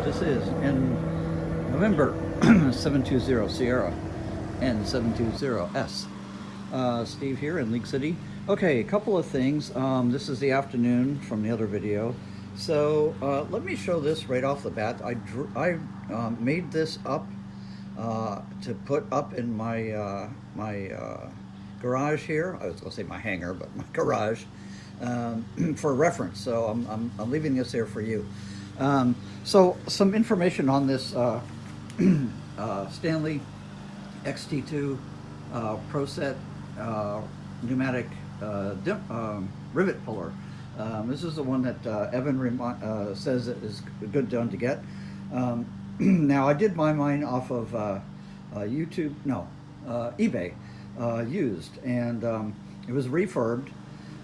This is in November 720 Sierra and 720S. Steve here in League City. Okay, a couple of things. This is the afternoon from the other video. So let me show this right off the bat. I made this up to put up in my garage here. I was going to say my hangar, but my garage for reference. So I'm leaving this there for you. So some information on this Stanley XT2 Pro Set pneumatic rivet puller. This is the one that Evan says is good done to get. Now I did buy mine off of eBay used, and it was refurbed.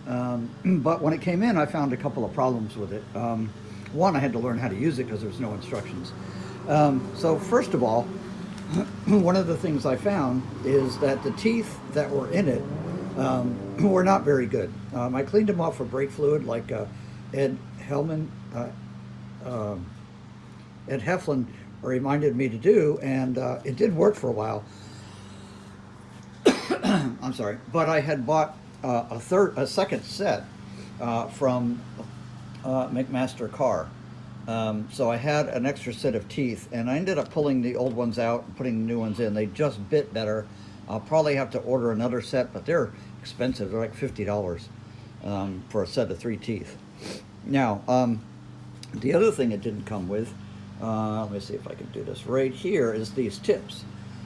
But when it came in, I found a couple of problems with it. One, I had to learn how to use it because there's no instructions. So first of all, one of the things I found is that the teeth that were in it were not very good. I cleaned them off with brake fluid like Ed Heflin reminded me to do, and it did work for a while. I'm sorry, but I had bought a second set from McMaster Carr. So I had an extra set of teeth, and I ended up pulling the old ones out and putting the new ones in. They just bit better. I'll probably have to order another set, but they're expensive. They're like $50 for a set of 3 teeth. Now, the other thing it didn't come with, let me see if I can do this. Right here is these tips.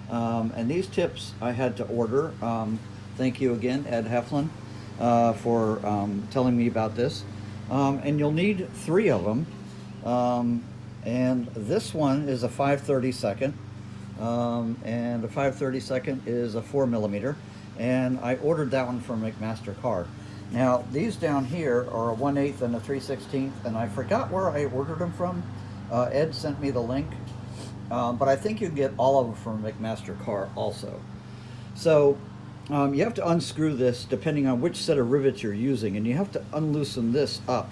And these tips I had to order. Thank you again, Ed Heflin, for telling me about this. And you'll need 3 of them. And this one is a 5/32, and a 5/32 is a 4mm, and I ordered that one from McMaster Carr. Now these down here are a 1/8 and a 3/16, and I forgot where I ordered them from. Ed sent me the link, but I think you can get all of them from McMaster Carr also. So you have to unscrew this depending on which set of rivets you're using, and you have to unloosen this up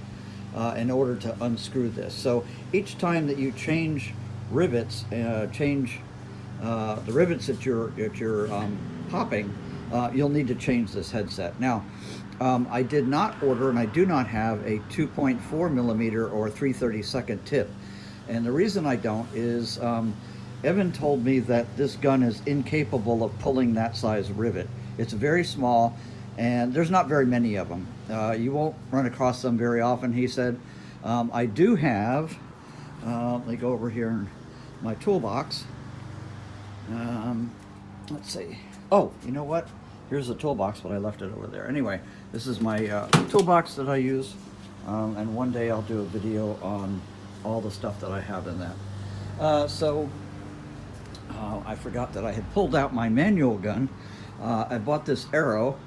in order to unscrew this. So each time that you change rivets, the rivets that you're popping, you'll need to change this headset. Now, I did not order, and I do not have a 2.4mm or 3/32 tip. And the reason I don't is Evan told me that this gun is incapable of pulling that size rivet. It's very small, and there's not very many of them. You won't run across them very often, he said. I do have, let me go over here in my toolbox. Let's see. Oh, you know what? Here's the toolbox, but I left it over there. Anyway, this is my toolbox that I use, and one day I'll do a video on all the stuff that I have in that. I forgot that I had pulled out my manual gun. I bought this Arrow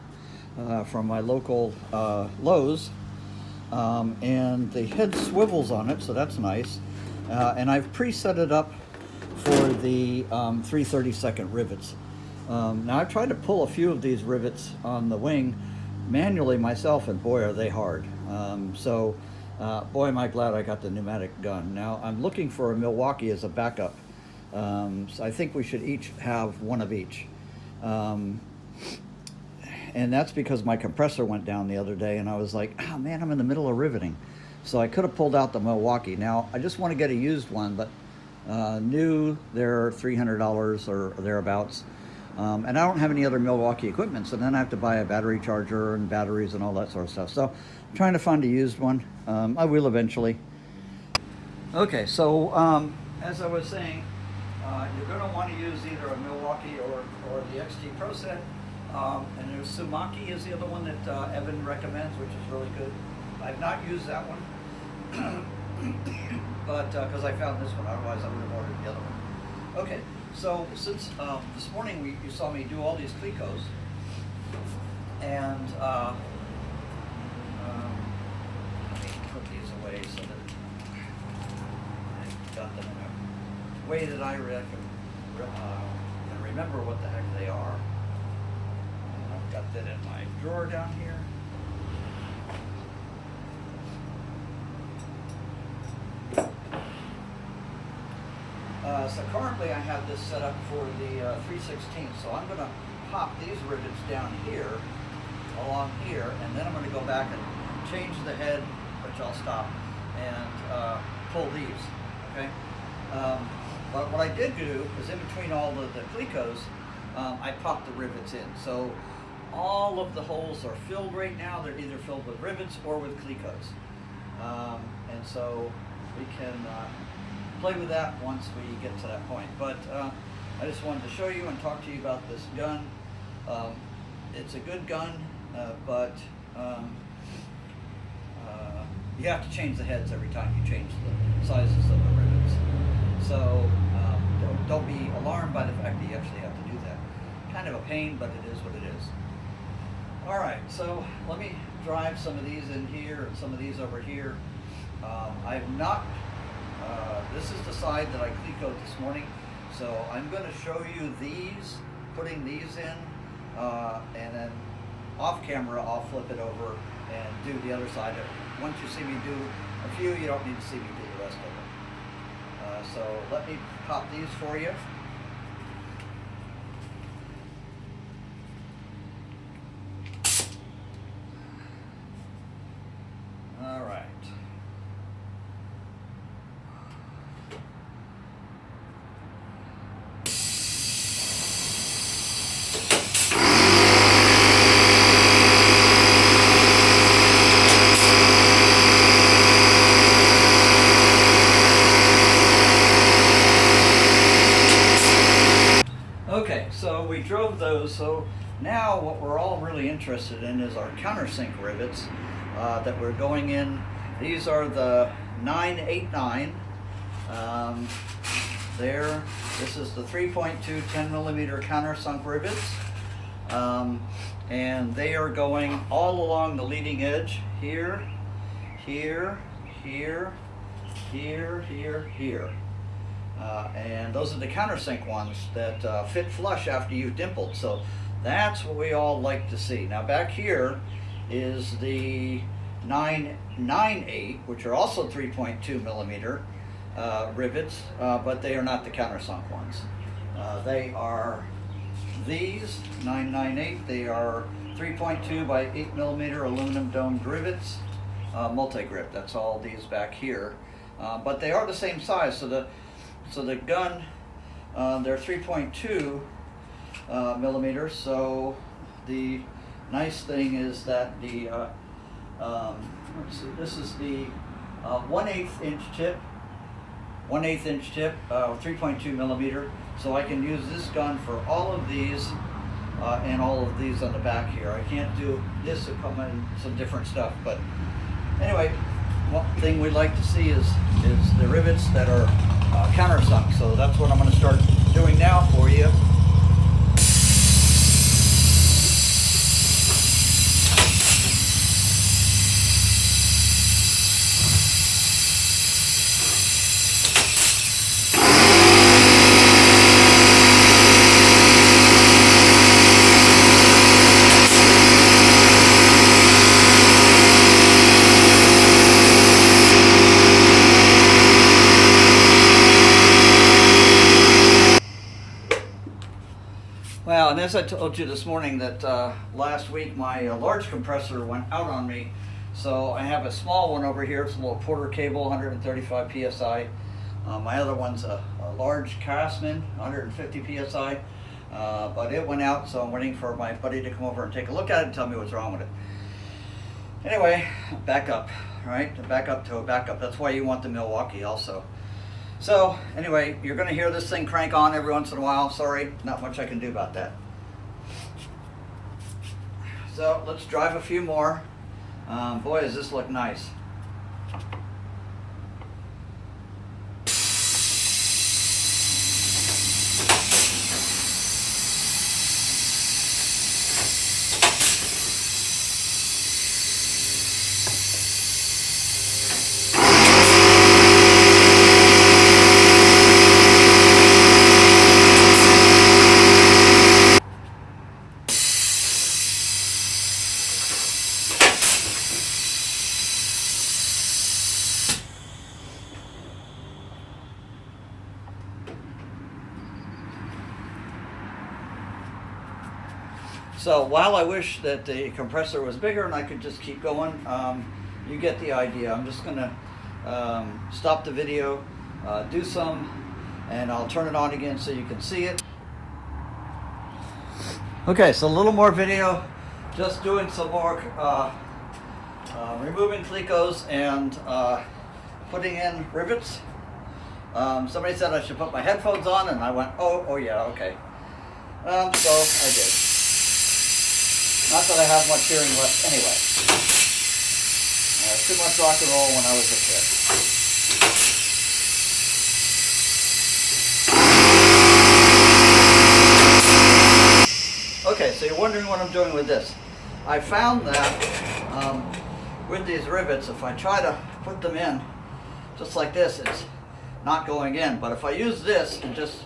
from my local Lowe's, and the head swivels on it, so that's nice. And I've preset it up for the 3/32 rivets. Now I've tried to pull a few of these rivets on the wing manually myself, and boy are they hard. Boy am I glad I got the pneumatic gun. Now I'm looking for a Milwaukee as a backup. So I think we should each have one of each. And that's because my compressor went down the other day, and I was like, oh man, I'm in the middle of riveting. So I could have pulled out the Milwaukee. Now, I just want to get a used one, but new, they're $300 or thereabouts. And I don't have any other Milwaukee equipment, so then I have to buy a battery charger and batteries and all that sort of stuff. So I'm trying to find a used one. I will eventually. Okay, so as I was saying, you're going to want to use either a Milwaukee or the XT Pro Set. And there's Sumaki is the other one that Evan recommends, which is really good. I've not used that one, but because I found this one, otherwise I would have ordered the other one. Okay, so since this morning you saw me do all these Clecos, and let me put these away so that I've got them in a way that I can remember what the heck they are. I've got that in my drawer down here. So currently I have this set up for the 3/16, so I'm going to pop these rivets down here, along here, and then I'm going to go back and change the head, which I'll stop, and pull these, okay? But what I did do is in between all the Clecos, I popped the rivets in. So all of the holes are filled right now. They're either filled with rivets or with Clecos. And so we can play with that once we get to that point. But I just wanted to show you and talk to you about this gun. It's a good gun, but you have to change the heads every time you change the sizes of the rivets. So don't be alarmed by the fact that you actually have to do that. Kind of a pain, but it is what it is. All right, so let me drive some of these in here and some of these over here. I've not, this is the side that I Clecoed this morning, so I'm going to show you these, putting these in, and then off camera I'll flip it over and do the other side. Once you see me do a few, you don't need to see me do the rest of them. So let me pop these for you. All right. Okay, so we drove those, so now what we're all really interested in is our countersink rivets that we're going in. These are the 989. This is the 3.2 10 millimeter countersunk rivets, and they are going all along the leading edge here, here, here, here, here, here. And those are the countersink ones that fit flush after you've dimpled. So that's what we all like to see. Now back here is the 998, which are also 3.2 millimeter rivets, but they are not the countersunk ones. They are these 998. They are 3.2 by 8 millimeter aluminum domed rivets, multi-grip. That's all these back here, but they are the same size. So the gun, they're 3.2 millimeters. So the nice thing is that the let's see, this is the 1/8 inch tip, 1/8 inch tip, 3.2 millimeter. So I can use this gun for all of these and all of these on the back here. I can't do this to come in some different stuff, but anyway, one thing we'd like to see is the rivets that are countersunk. So that's what I'm going to start doing now for you. Well, and as I told you this morning that last week my large compressor went out on me, so I have a small one over here. It's a little Porter cable, 135 psi. My other one's a large Craftsman, 150 psi, but it went out, so I'm waiting for my buddy to come over and take a look at it and tell me what's wrong with it. Anyway, backup, right? Backup to a backup. That's why you want the Milwaukee also. So anyway, you're going to hear this thing crank on every once in a while. Sorry, not much I can do about that. So let's drive a few more. Boy, does this look nice. So while I wish that the compressor was bigger and I could just keep going, you get the idea. I'm just going to stop the video, do some, and I'll turn it on again so you can see it. Okay, so a little more video, just doing some more removing Clecos and putting in rivets. Somebody said I should put my headphones on, and I went, oh yeah, okay. So I did. Not that I have much hearing left anyway. Too much rock and roll when I was a kid. Okay, so you're wondering what I'm doing with this. I found that with these rivets, if I try to put them in just like this, it's not going in. But if I use this and just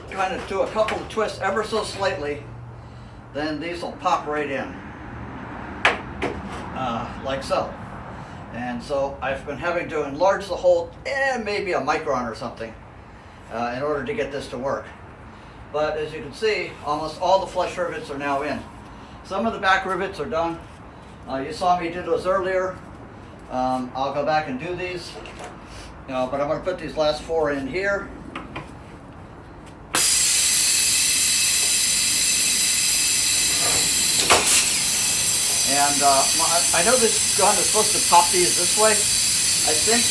kind of do a couple of twists ever so slightly, then these will pop right in, like so. And so I've been having to enlarge the hole, maybe a micron or something, in order to get this to work. But as you can see, almost all the flush rivets are now in. Some of the back rivets are done. You saw me do those earlier. I'll go back and do these, but I'm going to put these last 4 in here. And I know this gun is supposed to pop these this way. I think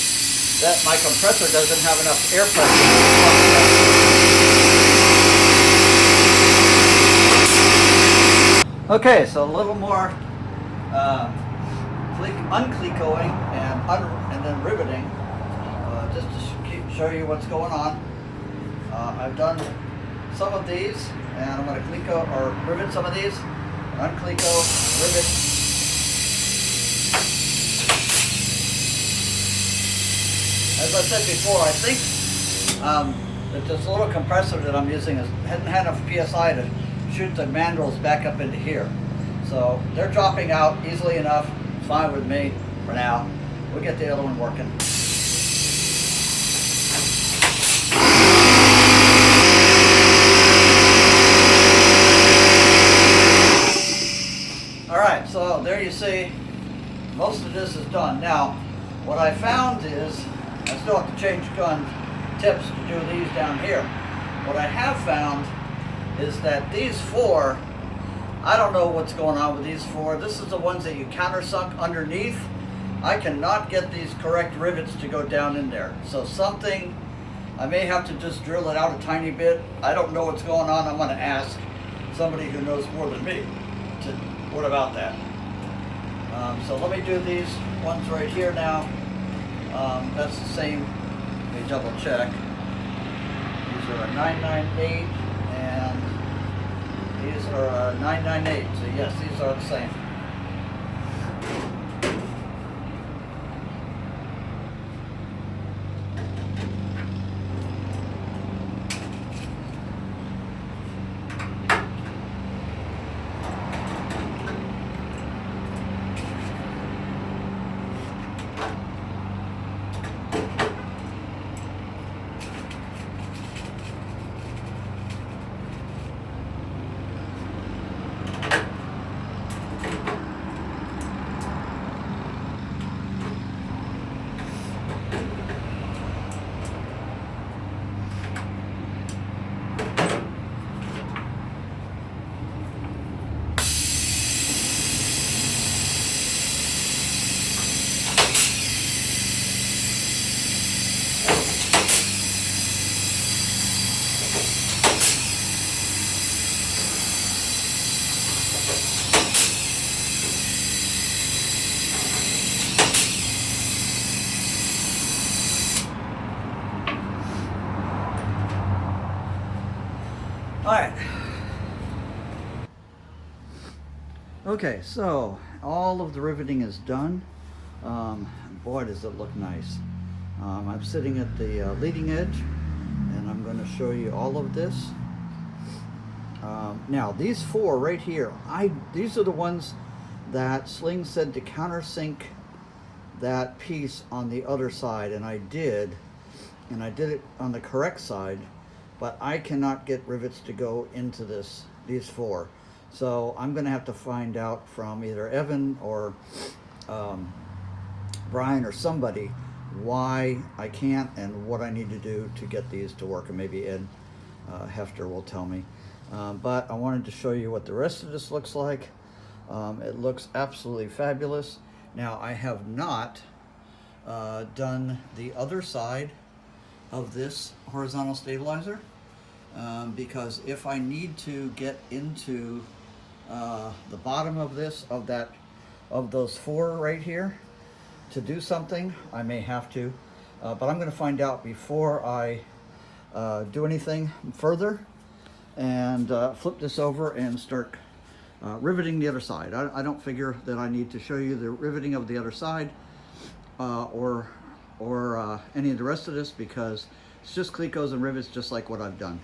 that my compressor doesn't have enough air pressure to pop that. Okay, so a little more unclecoing and then riveting, just to show you what's going on. I've done some of these, and I'm going to cleco or rivet some of these, uncleco, rivet. As I said before, I think that this little compressor that I'm using hasn't had enough PSI to shoot the mandrels back up into here. So they're dropping out easily enough. It's fine with me for now. We'll get the other one working. Alright, so there you see, most of this is done. Now, what I found is, I still have to change gun tips to do these down here. What I have found is that these 4, I don't know what's going on with these 4. This is the ones that you countersunk underneath. I cannot get these correct rivets to go down in there. So something, I may have to just drill it out a tiny bit. I don't know what's going on. I'm going to ask somebody who knows more than me what about that. So let me do these ones right here now. That's the same. Let me double check. These are a 998 and these are a 998. So yes, these are the same. Alright. Okay, so all of the riveting is done. Boy, does it look nice. I'm sitting at the leading edge, and I'm going to show you all of this. Now, these 4 right here, these are the ones that Sling said to countersink that piece on the other side, and I did it on the correct side, but I cannot get rivets to go into these 4. So I'm going to have to find out from either Evan or Brian or somebody why I can't and what I need to do to get these to work. And maybe Ed Hefter will tell me. But I wanted to show you what the rest of this looks like. It looks absolutely fabulous. Now I have not done the other side of this horizontal stabilizer because if I need to get into the bottom of this, of those four right here to do something, I may have to, but I'm going to find out before I do anything further and flip this over and start riveting the other side. I don't figure that I need to show you the riveting of the other side or any of the rest of this because it's just Clecos and rivets just like what I've done.